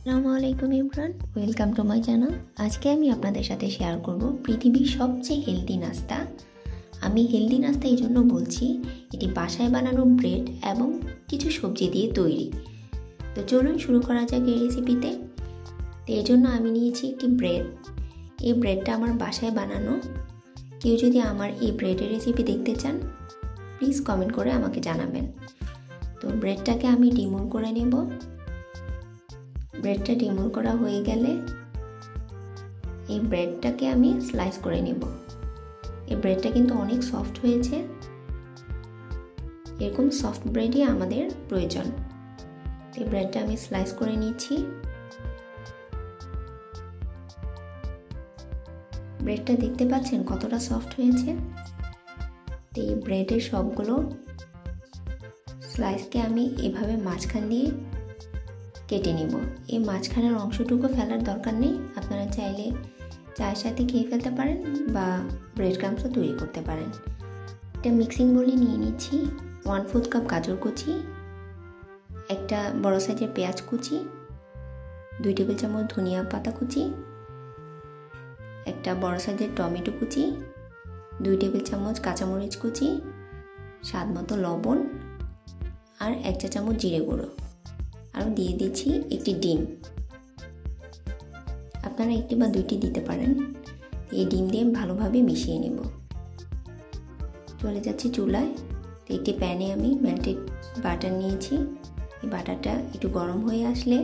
আসসালামু আলাইকুম everyone, welcome to my channel. আজকে আমি আপনাদের সাথে শেয়ার করব পৃথিবীর সবচেয়ে হেলদি নাস্তা। আমি হেলদি নাস্তা এই জন্য বলছি, এটি বাসায় বানানো ব্রেড এবং কিছু সবজি দিয়ে তৈরি। তো চলুন শুরু করা যাক এই রেসিপিতে। তো এই জন্য আমি নিয়েছি একটি ব্রেড। এই ব্রেডটা আমার বাসায় বানানো। কেউ যদি আমার এই ব্রেডের রেসিপি দেখতে চান, প্লিজ কমেন্ট করে আমাকে জানাবেন। তো ব্রেডটাকে আমি ডিমোল করে নেব। ব্রেডটা ডিমোল করা হয়ে গেলে এই ব্রেডটাকে আমি স্লাইস করে নেব। এই ব্রেডটা কিন্তু অনেক সফট হয়েছে, এরকম সফট ব্রেডই আমাদের প্রয়োজন। এই ব্রেডটা আমি স্লাইস করে নিচ্ছি। ব্রেডটা দেখতে পাচ্ছেন কতটা সফট হয়েছে। তো এই ব্রেডের সবগুলো স্লাইসকে আমি এভাবে মাঝখান দিয়ে কেটে নিব। এই মাঝখানের অংশটুকু ফেলার দরকার নেই, আপনারা চাইলে চায়ের সাথে খেয়ে ফেলতে পারেন বা ব্রেড ক্রাম্পসও তৈরি করতে পারেন। একটা মিক্সিং বোলে নিয়ে নিচ্ছি 1/4 কাপ গাজর কুচি, একটা বড় সাইজের পেঁয়াজ কুচি, 2 টেবিল চামচ ধনিয়া পাতা কুচি, একটা বড় সাইজের টমেটো কুচি, 2 টেবিল চামচ কাঁচামরিচ কুচি, স্বাদ মতো লবণ আর 1 চা চামচ জিরে গুঁড়ো। আর দিয়ে দিচ্ছি একটি ডিম, আপনারা একটি বা দুইটি দিতে পারেন। এই ডিম দিয়ে ভালোভাবে মিশিয়ে নেব। চলে যাচ্ছি চুলায়। তো একটি প্যানে আমি মেল্টেড বাটার নিয়েছি। এই বাটারটা একটু গরম হয়ে আসলে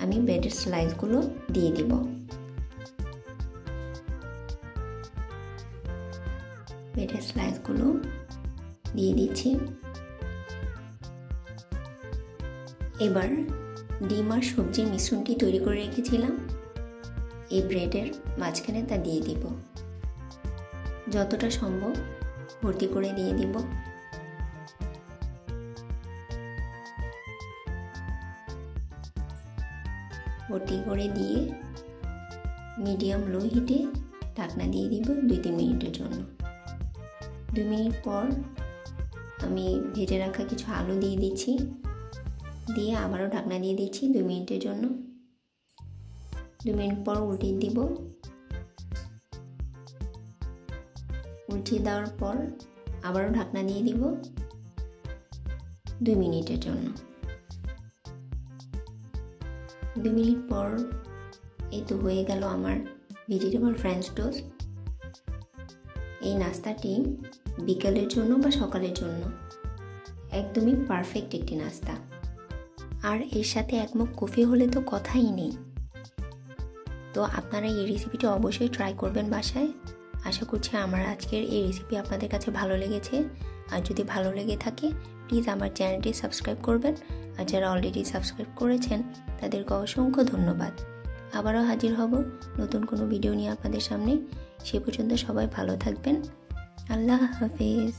আমি ব্রেডের স্লাইসগুলো দিয়ে দেব। ব্রেডের স্লাইসগুলো দিয়ে দিচ্ছি। এবার ডিম আর সবজির মিশ্রণটি তৈরি করে রেখেছিলাম এই ব্রেডের মাঝখানে তা দিয়ে দিব। যতটা সম্ভব ভর্তি করে দিয়ে দিব। ভর্তি করে দিয়ে মিডিয়াম লো হিটে ঢাকনা দিয়ে দিব 2-3 মিনিটের জন্য। 2 মিনিট পর আমি ভেজে রাখা কিছু আলু দিয়ে দিচ্ছি, দিয়ে আবারও ঢাকনা দিয়ে দিচ্ছি 2 মিনিটের জন্য। 2 মিনিট পর উল্টিয়ে দিব। উল্টিয়ে দেওয়ার পর আবারও ঢাকনা দিয়ে দিব 2 মিনিটের জন্য। 2 মিনিট পর এই তো হয়ে গেল আমার ভেজিটেবল ফ্রেঞ্চ টোস্ট। এই নাস্তাটি বিকালের জন্য বা সকালের জন্য একদমই পারফেক্ট একটি নাস্তা। আর এর সাথে এক মগ কফি হলে তো কথাই নেই। তো আপনারা এই রেসিপিটি অবশ্যই ট্রাই করবেন বাসায়। আশা করছি আমার আজকের এই রেসিপি আপনাদের কাছে ভালো লেগেছে। আর যদি ভালো লেগে থাকে প্লিজ আমার চ্যানেলটি সাবস্ক্রাইব করবেন। আর যারা অলরেডি সাবস্ক্রাইব করেছেন তাদেরকে অসংখ্য ধন্যবাদ। আবারও হাজির হব নতুন কোনো ভিডিও নিয়ে আপনাদের সামনে। সে পর্যন্ত সবাই ভালো থাকবেন। আল্লাহ হাফেজ।